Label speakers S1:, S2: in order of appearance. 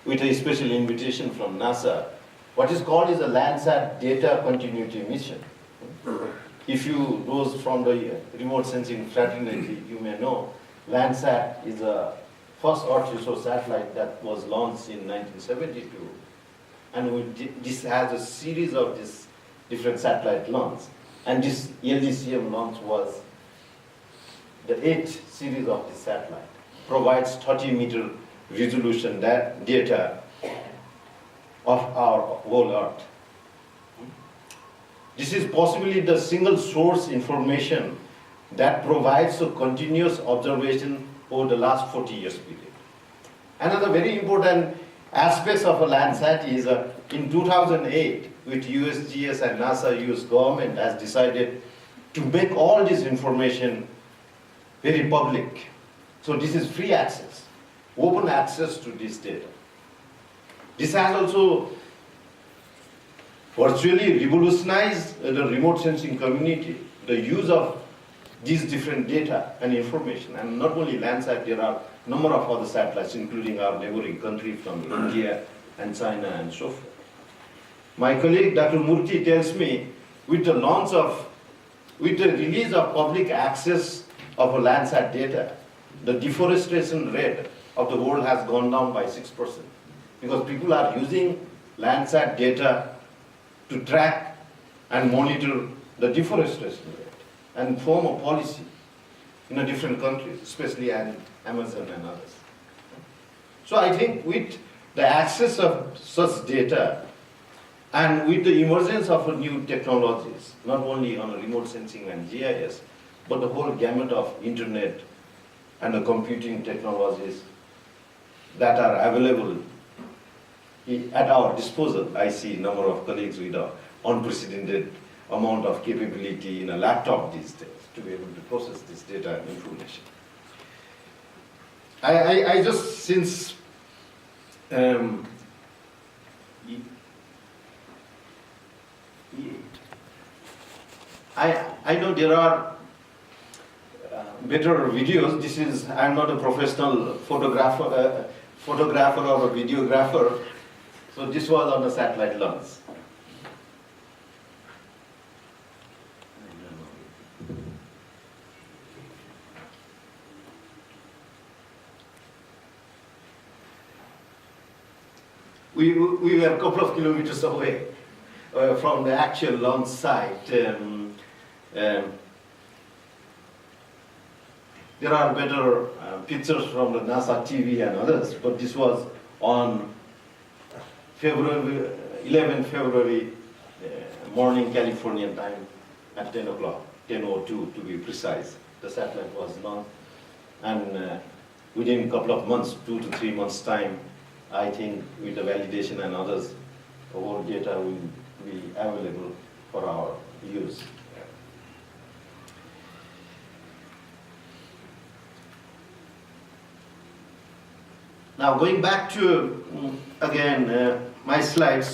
S1: with a special invitation from NASA, what is called is a Landsat data continuity mission. If you, those from the remote sensing fraternity, you may know, Landsat is the first Earth resource satellite that was launched in 1972. And this has a series of these different satellite launches. And this LDCM launch was the 8th series of this satellite. Provides 30-meter resolution data of our whole Earth. This is possibly the single source information that provides a continuous observation over the last 40 years period. Another very important aspect of a Landsat is in 2008, with USGS and NASA, US government has decided to make all this information very public. So this is free access, open access to this data. This has also virtually revolutionized the remote sensing community, the use of these different data and information. And not only Landsat, there are a number of other satellites, including our neighboring country from India and China and so forth. My colleague Dr. Murthy tells me, with the release of public access of a Landsat data, the deforestation rate of the world has gone down by 6%. Because people are using Landsat data to track and monitor the deforestation rate and form a policy in a different countries, especially in Amazon and others. So I think with the access of such data and with the emergence of new technologies, not only on remote sensing and GIS, but the whole gamut of internet and the computing technologies that are available at our disposal. I see a number of colleagues with an unprecedented amount of capability in a laptop these days to be able to process this data and information. I just, since I know there are better videos. This is, I'm not a professional photographer or a videographer, so this was on the satellite launch. We were a couple of kilometers away from the actual launch site. There are better pictures from the NASA TV and others, but this was on 11 February morning Californian time at 10 o'clock, 10:02 to be precise. The satellite was launched, and within a couple of months, 2 to 3 months time, I think with the validation and others, our data will be available for our use. Now going back to, again, my slides.